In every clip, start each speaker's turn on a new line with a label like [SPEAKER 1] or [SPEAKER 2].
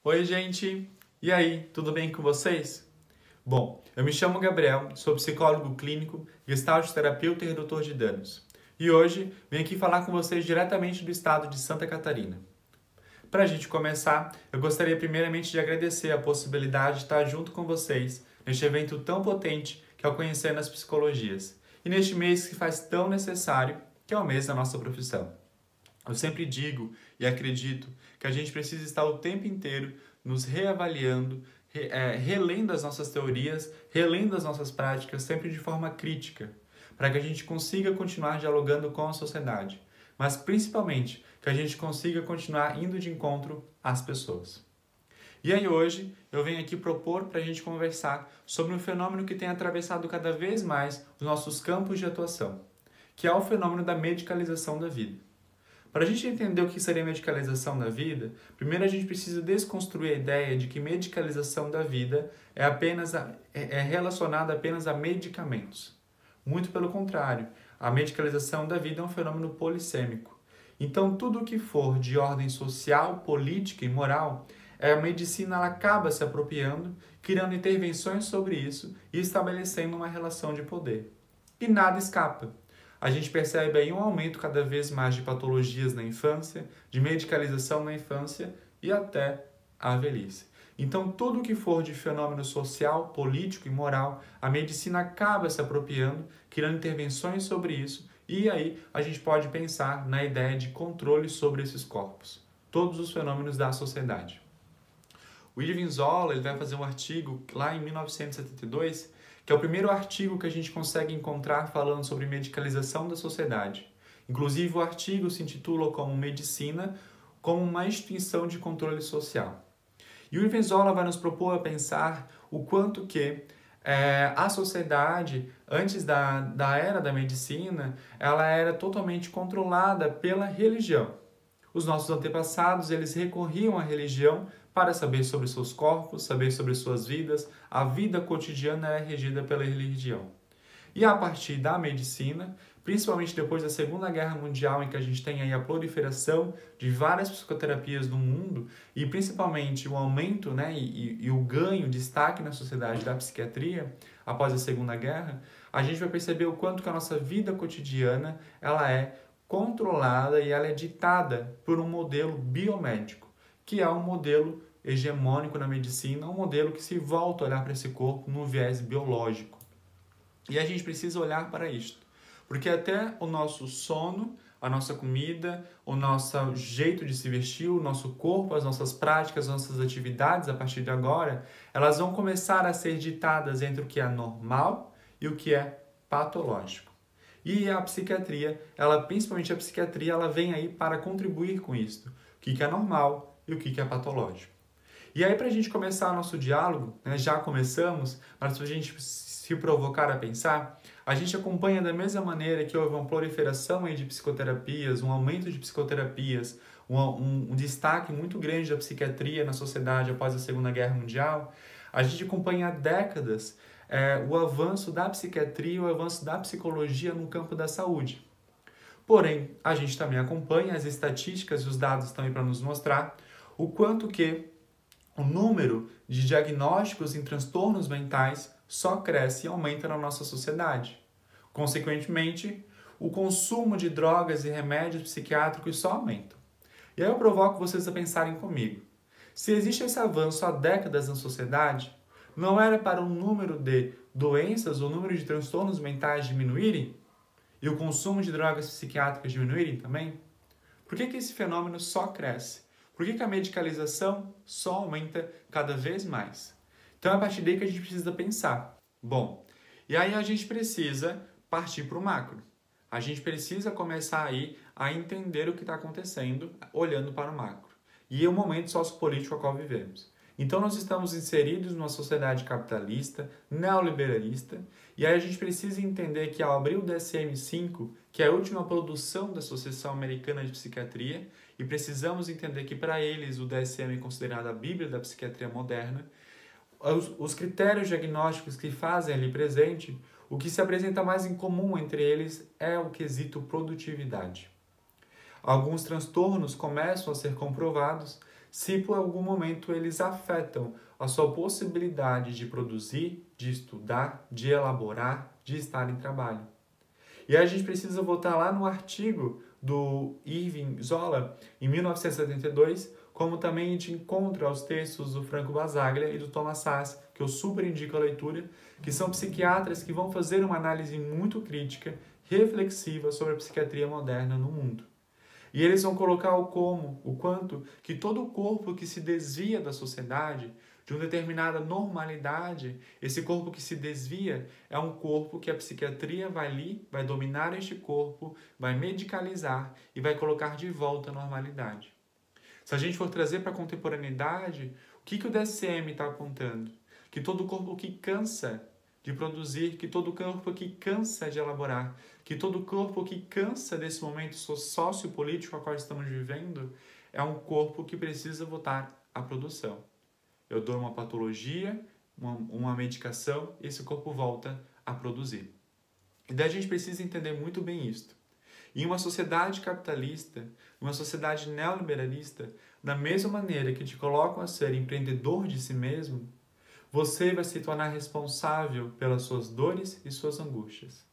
[SPEAKER 1] Oi, gente! E aí, tudo bem com vocês? Bom, eu me chamo Gabriel, sou psicólogo clínico, gestalt terapeuta e redutor de danos. E hoje venho aqui falar com vocês diretamente do estado de Santa Catarina. Para a gente começar, eu gostaria primeiramente de agradecer a possibilidade de estar junto com vocês neste evento tão potente que é o Conhecendo as Psicologias, e neste mês que faz tão necessário, que é o mês da nossa profissão. Eu sempre digo e acredito que a gente precisa estar o tempo inteiro nos reavaliando, relendo as nossas teorias, relendo as nossas práticas, sempre de forma crítica, para que a gente consiga continuar dialogando com a sociedade, mas principalmente que a gente consiga continuar indo de encontro às pessoas. E aí hoje eu venho aqui propor para a gente conversar sobre um fenômeno que tem atravessado cada vez mais os nossos campos de atuação, que é o fenômeno da medicalização da vida. Para a gente entender o que seria medicalização da vida, primeiro a gente precisa desconstruir a ideia de que medicalização da vida é relacionada apenas a medicamentos. Muito pelo contrário, a medicalização da vida é um fenômeno polissêmico. Então, tudo o que for de ordem social, política e moral, a medicina ela acaba se apropriando, criando intervenções sobre isso e estabelecendo uma relação de poder. E nada escapa. A gente percebe aí um aumento cada vez mais de patologias na infância, de medicalização na infância e até a velhice. Então, tudo que for de fenômeno social, político e moral, a medicina acaba se apropriando, criando intervenções sobre isso, e aí a gente pode pensar na ideia de controle sobre esses corpos, todos os fenômenos da sociedade. O Irving Zola ele vai fazer um artigo lá em 1972, que é o primeiro artigo que a gente consegue encontrar falando sobre medicalização da sociedade. Inclusive, o artigo se intitula como Medicina como uma instituição de controle social. E o Irving Zola vai nos propor a pensar o quanto que a sociedade, antes da era da medicina, ela era totalmente controlada pela religião. Os nossos antepassados, eles recorriam à religião para saber sobre seus corpos, saber sobre suas vidas. A vida cotidiana era regida pela religião. E a partir da medicina, principalmente depois da Segunda Guerra Mundial, em que a gente tem aí a proliferação de várias psicoterapias no mundo, e principalmente o aumento e o ganho, destaque na sociedade da psiquiatria, após a Segunda Guerra, a gente vai perceber o quanto que a nossa vida cotidiana ela é controlada e ela é ditada por um modelo biomédico, que é um modelo hegemônico na medicina, um modelo que se volta a olhar para esse corpo no viés biológico. E a gente precisa olhar para isto, porque até o nosso sono, a nossa comida, o nosso jeito de se vestir, o nosso corpo, as nossas práticas, as nossas atividades a partir de agora, elas vão começar a ser ditadas entre o que é normal e o que é patológico. E a psiquiatria, principalmente a psiquiatria, ela vem aí para contribuir com isso. O que é normal e o que é patológico. E aí, para a gente começar nosso diálogo, já começamos, mas para a gente se provocar a pensar, a gente acompanha da mesma maneira que houve uma proliferação aí de psicoterapias, um aumento de psicoterapias, um destaque muito grande da psiquiatria na sociedade após a Segunda Guerra Mundial. A gente acompanha há décadas o avanço da psiquiatria, o avanço da psicologia no campo da saúde. Porém, a gente também acompanha as estatísticas e os dados também para nos mostrar o quanto que o número de diagnósticos em transtornos mentais só cresce e aumenta na nossa sociedade. Consequentemente, o consumo de drogas e remédios psiquiátricos só aumenta. E aí eu provoco vocês a pensarem comigo. Se existe esse avanço há décadas na sociedade, não era para o número de doenças ou o número de transtornos mentais diminuírem? E o consumo de drogas psiquiátricas diminuírem também? Por que esse fenômeno só cresce? Por que a medicalização só aumenta cada vez mais? Então é a partir daí que a gente precisa pensar. Bom, e aí a gente precisa partir para o macro. A gente precisa começar aí a entender o que está acontecendo olhando para o macro. E é o momento sociopolítico ao qual vivemos. Então nós estamos inseridos numa sociedade capitalista, neoliberalista, e aí a gente precisa entender que ao abrir o DSM-5, que é a última produção da Associação Americana de Psiquiatria, e precisamos entender que para eles o DSM é considerado a Bíblia da psiquiatria moderna, os critérios diagnósticos que fazem ali presente, o que se apresenta mais em comum entre eles é o quesito produtividade. Alguns transtornos começam a ser comprovados, se por algum momento eles afetam a sua possibilidade de produzir, de estudar, de elaborar, de estar em trabalho. E aí a gente precisa voltar lá no artigo do Irving Zola, em 1972, como também a gente encontra os textos do Franco Basaglia e do Thomas Szasz, que eu super indico a leitura, que são psiquiatras que vão fazer uma análise muito crítica, reflexiva sobre a psiquiatria moderna no mundo. E eles vão colocar o quanto que todo o corpo que se desvia da sociedade, de uma determinada normalidade, esse corpo que se desvia é um corpo que a psiquiatria vai ali, vai dominar este corpo, vai medicalizar e vai colocar de volta à normalidade. Se a gente for trazer para a contemporaneidade, o que o DSM está apontando? Que todo corpo que cansa de produzir, que todo corpo que cansa de elaborar, que todo corpo que cansa desse momento sociopolítico a qual estamos vivendo, é um corpo que precisa voltar à produção. Eu dou uma patologia, uma medicação, e esse corpo volta a produzir. E daí a gente precisa entender muito bem isto. Em uma sociedade capitalista, uma sociedade neoliberalista, da mesma maneira que te colocam a ser empreendedor de si mesmo, você vai se tornar responsável pelas suas dores e suas angústias.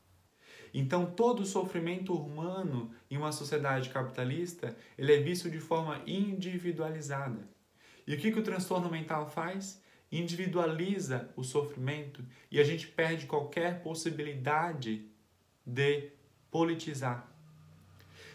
[SPEAKER 1] Então, todo o sofrimento humano em uma sociedade capitalista, ele é visto de forma individualizada. E o que o transtorno mental faz? Individualiza o sofrimento e a gente perde qualquer possibilidade de politizar.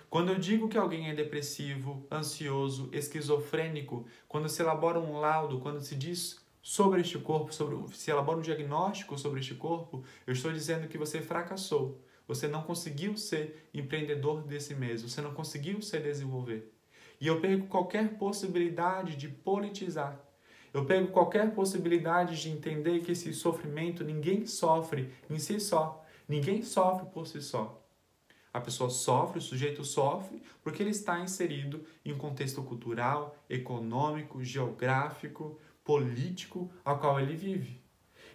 [SPEAKER 1] Quando eu digo que alguém é depressivo, ansioso, esquizofrênico, quando se elabora um laudo, quando se diz sobre este corpo, se elabora um diagnóstico sobre este corpo, eu estou dizendo que você fracassou. Você não conseguiu ser empreendedor de si mesmo, você não conseguiu se desenvolver. E eu perco qualquer possibilidade de politizar. Eu perco qualquer possibilidade de entender que esse sofrimento ninguém sofre em si só. Ninguém sofre por si só. A pessoa sofre, o sujeito sofre, porque ele está inserido em um contexto cultural, econômico, geográfico, político, ao qual ele vive.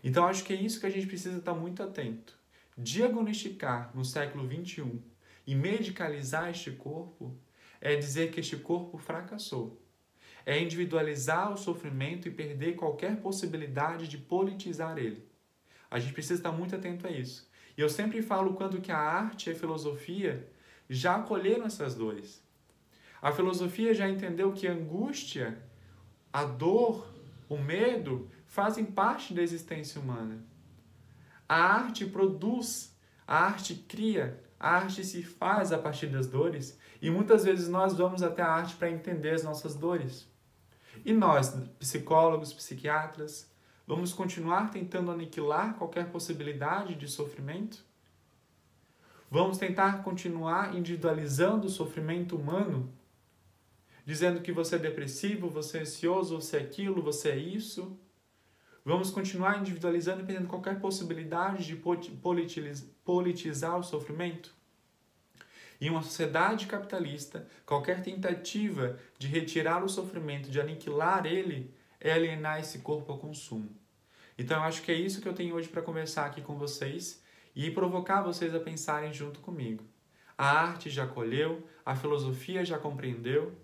[SPEAKER 1] Então, acho que é isso que a gente precisa estar muito atento. Diagnosticar no século XXI e medicalizar este corpo é dizer que este corpo fracassou. É individualizar o sofrimento e perder qualquer possibilidade de politizar ele. A gente precisa estar muito atento a isso. E eu sempre falo o quanto que a arte e a filosofia já acolheram essas dores. A filosofia já entendeu que a angústia, a dor, o medo fazem parte da existência humana. A arte produz, a arte cria, a arte se faz a partir das dores e muitas vezes nós vamos até a arte para entender as nossas dores. E nós, psicólogos, psiquiatras, vamos continuar tentando aniquilar qualquer possibilidade de sofrimento? Vamos tentar continuar individualizando o sofrimento humano? Dizendo que você é depressivo, você é ansioso, você é aquilo, você é isso? Vamos continuar individualizando e perdendo qualquer possibilidade de politizar o sofrimento? Em uma sociedade capitalista, qualquer tentativa de retirar o sofrimento, de aniquilar ele, é alienar esse corpo ao consumo. Então eu acho que é isso que eu tenho hoje para conversar aqui com vocês e provocar vocês a pensarem junto comigo. A arte já acolheu, a filosofia já compreendeu,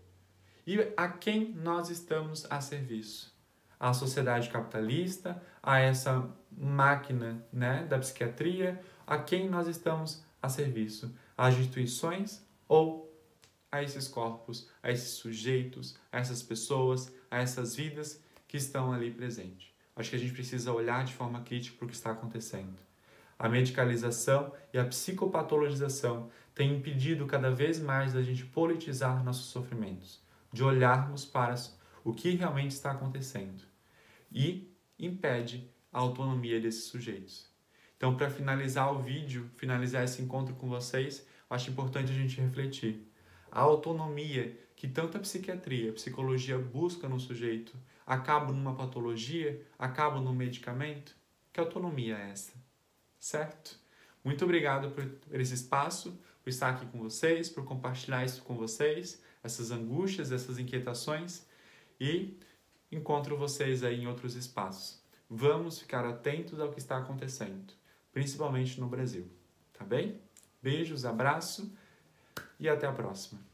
[SPEAKER 1] e a quem nós estamos a serviço? À sociedade capitalista, a essa máquina, né, da psiquiatria, a quem nós estamos a serviço? Às instituições ou a esses corpos, a esses sujeitos, a essas pessoas, a essas vidas que estão ali presentes? Acho que a gente precisa olhar de forma crítica para o que está acontecendo. A medicalização e a psicopatologização têm impedido cada vez mais da gente politizar nossos sofrimentos, de olharmos para o que realmente está acontecendo e impede a autonomia desses sujeitos. Então, para finalizar o vídeo, finalizar esse encontro com vocês, acho importante a gente refletir. A autonomia que tanto a psiquiatria, a psicologia busca no sujeito, acaba numa patologia, acaba num medicamento? Que autonomia é essa? Certo? Muito obrigado por esse espaço, por estar aqui com vocês, por compartilhar isso com vocês, essas angústias, essas inquietações, e encontro vocês aí em outros espaços. Vamos ficar atentos ao que está acontecendo, principalmente no Brasil. Tá bem? Beijos, abraço e até a próxima.